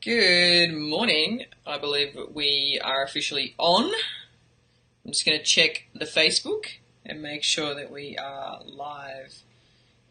Good morning. I believe we are officially on. I'm just going to check the Facebook and make sure that we are live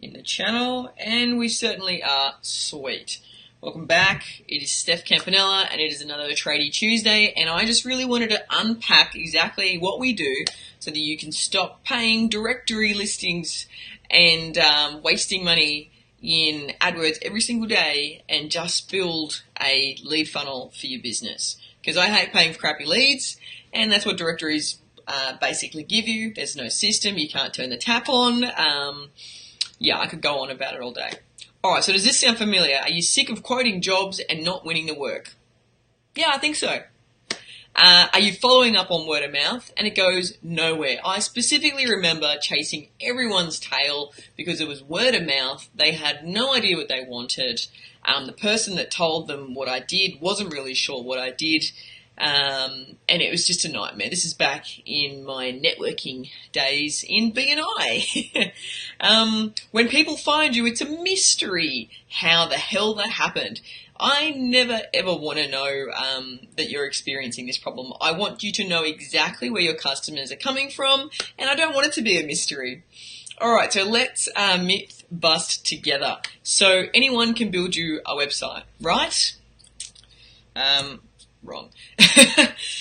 in the channel, and we certainly are. Sweet. Welcome back. It is Steph Campanella and it is another Tradie Tuesday, and I just really wanted to unpack exactly what we do so that you can stop paying directory listings and wasting money in AdWords every single day and just build a lead funnel for your business. Because I hate paying for crappy leads, and that's what directories basically give you. There's no system, you can't turn the tap on. Yeah, I could go on about it all day. Alright, so does this sound familiar? Are you sick of quoting jobs and not winning the work? Yeah, I think so. Are you following up on word of mouth and it goes nowhere? I specifically remember chasing everyone's tail because it was word of mouth. They had no idea what they wanted. The person that told them what I did wasn't really sure what I did. And it was just a nightmare. This is back in my networking days in B&I. When people find you, it's a mystery how the hell that happened. I never ever want to know that you're experiencing this problem. I want you to know exactly where your customers are coming from, and I don't want it to be a mystery. Alright, so let's myth bust together. So anyone can build you a website, right? Wrong.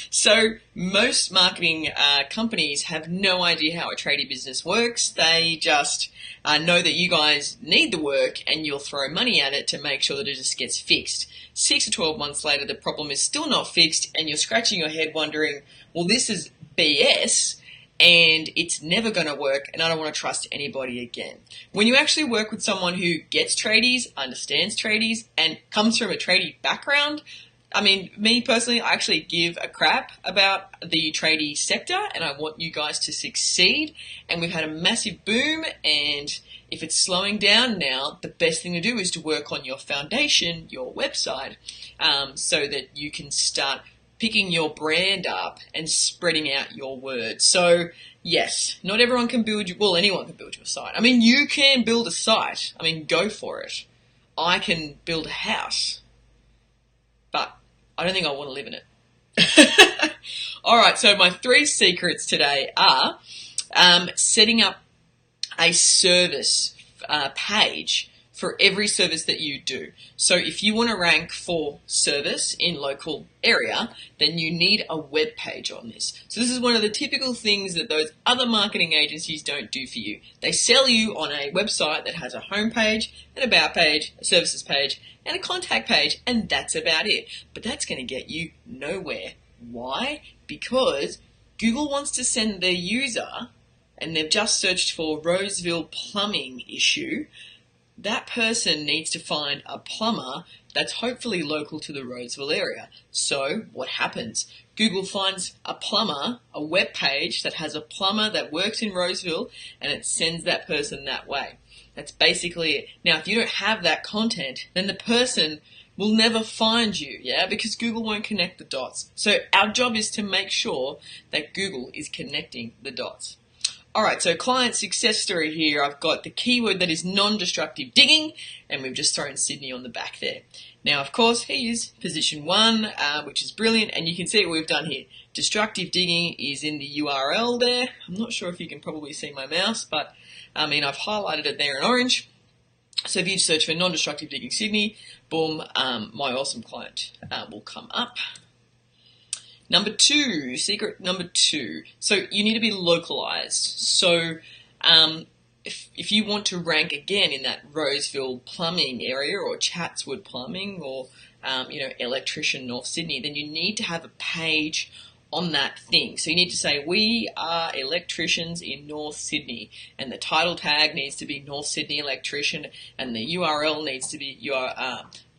So most marketing companies have no idea how a tradie business works. They just know that you guys need the work and you'll throw money at it to make sure that it just gets fixed. 6 to 12 months later, the problem is still not fixed and you're scratching your head wondering, well, this is BS and it's never going to work and I don't want to trust anybody again. When you actually work with someone who gets tradies, understands tradies, and comes from a tradie background, I mean, me personally, I actually give a crap about the tradie sector and I want you guys to succeed. And we've had a massive boom, and if it's slowing down now, the best thing to do is to work on your foundation, your website, so that you can start picking your brand up and spreading out your word. So yes, not everyone can build you, well, anyone can build you a site. I mean, you can build a site. I mean, go for it. I can build a house, but I don't think I want to live in it. Alright, so my 3 secrets today are setting up a service page for every service that you do. So if you want to rank for service in local area, then you need a web page on this. So this is one of the typical things that those other marketing agencies don't do for you. They sell you on a website that has a home page, an about page, a services page, and a contact page, and that's about it. But that's going to get you nowhere. Why? Because Google wants to send their user, and they've just searched for Roseville plumbing issue. That person needs to find a plumber that's hopefully local to the Roseville area. So what happens? Google finds a plumber, a web page that has a plumber that works in Roseville, and it sends that person that way. That's basically it. Now, if you don't have that content, then the person will never find you, yeah, because Google won't connect the dots. So our job is to make sure that Google is connecting the dots. Alright, so client success story here. I've got the keyword that is non-destructive digging, and we've just thrown Sydney on the back there. Now, of course, he is position 1, which is brilliant, and you can see what we've done here. Destructive digging is in the URL there. I'm not sure if you can probably see my mouse, but I mean, I've highlighted it there in orange. So if you search for non-destructive digging Sydney, boom, my awesome client will come up. Number 2, secret number 2. So you need to be localized. So if you want to rank again in that Roseville plumbing area or Chatswood plumbing or electrician North Sydney, then you need to have a page on that thing. So you need to say, we are electricians in North Sydney, and the title tag needs to be North Sydney electrician, and the URL needs to be your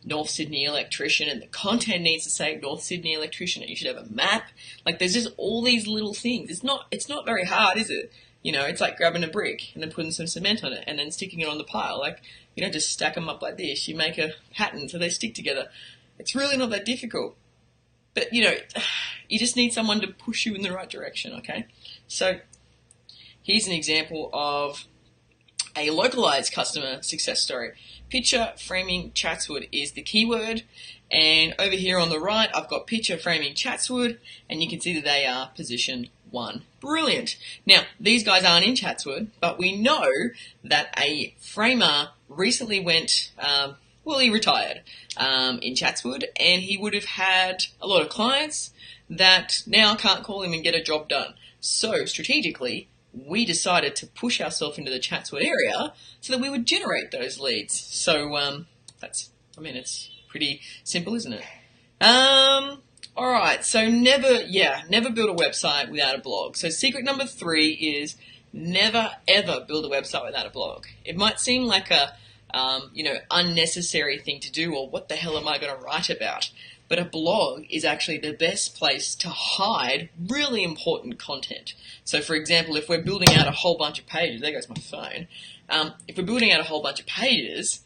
North Sydney electrician, and the content needs to say North Sydney electrician, and you should have a map. Like, there's just all these little things. It's not very hard, is it? You know, it's like grabbing a brick and then putting some cement on it and then sticking it on the pile. Like, you don't just stack them up like this. You make a pattern so they stick together. It's really not that difficult. But, you just need someone to push you in the right direction, okay? So, here's an example of a localized customer success story. Picture framing Chatswood is the keyword, and over here on the right I've got picture framing Chatswood, and you can see that they are position 1. Brilliant. Now these guys aren't in Chatswood, but we know that a framer recently went, he retired in Chatswood, and he would have had a lot of clients that now can't call him and get a job done. So strategically, we decided to push ourselves into the Chatswood area so that we would generate those leads. So it's pretty simple, isn't it? All right, so never build a website without a blog. So secret number 3 is never ever build a website without a blog. It might seem like a unnecessary thing to do, or what the hell am I going to write about? But a blog is actually the best place to hide really important content. So for example, if we're building out a whole bunch of pages, there goes my phone. If we're building out a whole bunch of pages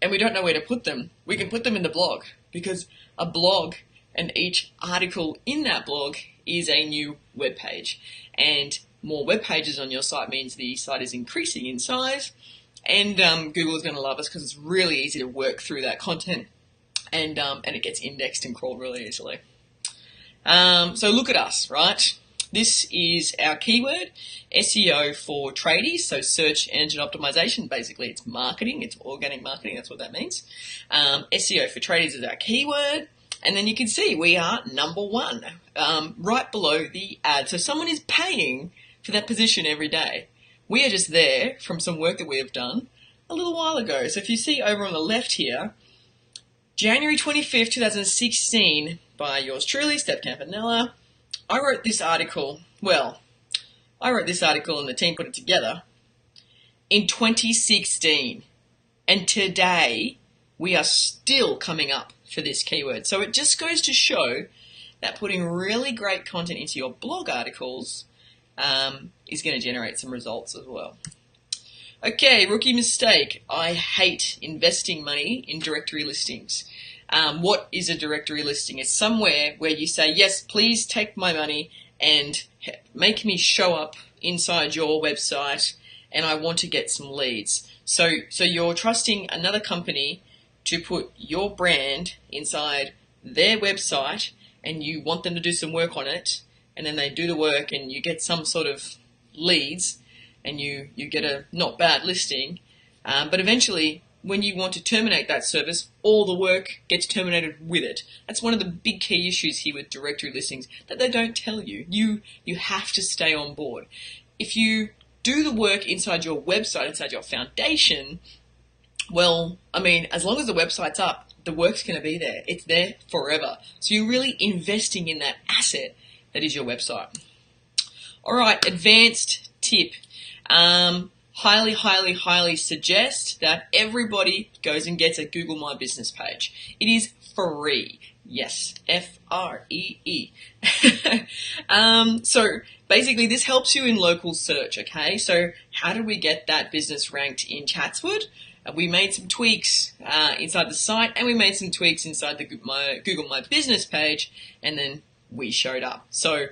and we don't know where to put them, we can put them in the blog, because a blog and each article in that blog is a new web page. And more web pages on your site means the site is increasing in size, and Google is going to love us because it's really easy to work through that content. And it gets indexed and crawled really easily. So look at us, right? This is our keyword, SEO for tradies, so search engine optimization. Basically, it's marketing, it's organic marketing, that's what that means. SEO for tradies is our keyword. And then you can see we are number 1, right below the ad. So someone is paying for that position every day. We are just there from some work that we have done a little while ago. So if you see over on the left here, January 25th, 2016, by yours truly, Steph Campanella. I wrote this article and the team put it together in 2016. And today, we are still coming up for this keyword. So it just goes to show that putting really great content into your blog articles is going to generate some results as well. Okay, rookie mistake. I hate investing money in directory listings. What is a directory listing? It's somewhere where you say, yes, please take my money and make me show up inside your website, and I want to get some leads. So you're trusting another company to put your brand inside their website, and you want them to do some work on it, and then they do the work and you get some sort of leads, and you get a not bad listing, but eventually when you want to terminate that service, all the work gets terminated with it. That's one of the big key issues here with directory listings that they don't tell you. You have to stay on board. If you do the work inside your website, inside your foundation, well, I mean, as long as the website's up, the work's going to be there. It's there forever. So you're really investing in that asset that is your website. All right, advanced tip. Highly suggest that everybody goes and gets a Google My Business page. It is free. Yes, F-R-E-E. So basically this helps you in local search, okay? So how did we get that business ranked in Chatswood? We made some tweaks inside the site, and we made some tweaks inside the Google My Business page, and then we showed up. So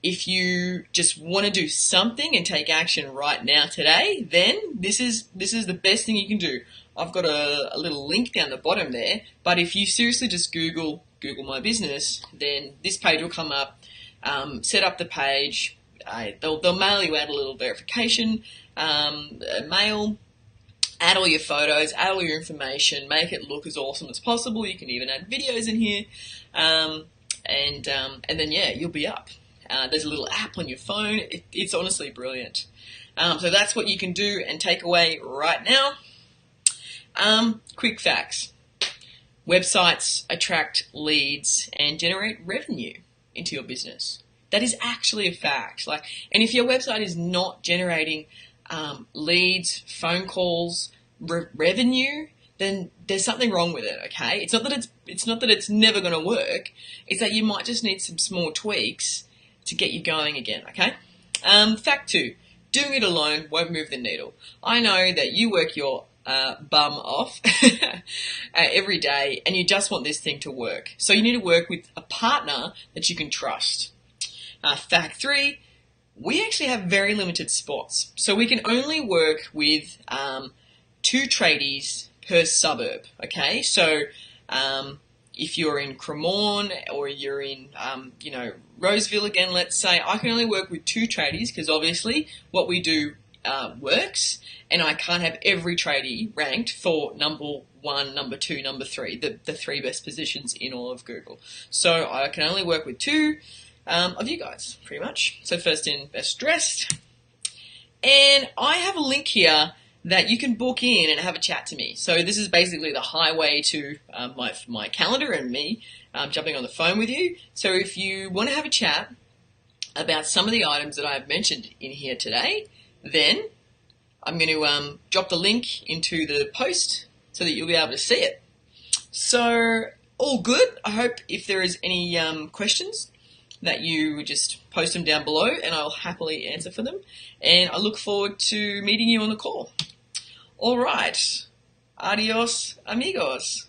if you just want to do something and take action right now today, then this is the best thing you can do. I've got a little link down the bottom there, but if you seriously just Google My Business, then this page will come up. Set up the page. They'll mail you out a little verification mail. Add all your photos, add all your information, make it look as awesome as possible. You can even add videos in here, and then yeah, you'll be up. There's a little app on your phone. It's honestly brilliant. So that's what you can do and take away right now. Quick facts. Websites attract leads and generate revenue into your business. That is actually a fact. And if your website is not generating leads, phone calls, revenue, then there's something wrong with it. Okay, it's not that it's never going to work. It's that you might just need some small tweaks to get you going again. Okay. Fact 2: doing it alone won't move the needle. I know that you work your bum off every day, and you just want this thing to work. So you need to work with a partner that you can trust. Fact 3: we actually have very limited spots. So we can only work with 2 tradies per suburb, okay? So if you're in Cremorne or you're in, Roseville again, let's say, I can only work with 2 tradies because obviously what we do works, and I can't have every tradie ranked for number 1, number 2, number 3, the 3 best positions in all of Google. So I can only work with 2 of you guys, pretty much. So first in, best dressed. And I have a link here that you can book in and have a chat to me. So this is basically the highway to my calendar and me jumping on the phone with you. So if you want to have a chat about some of the items that I've mentioned in here today, then I'm going to drop the link into the post so that you'll be able to see it. So all good. I hope if there is any questions that you just post them down below and I'll happily answer for them. And I look forward to meeting you on the call. All right. Adios, amigos.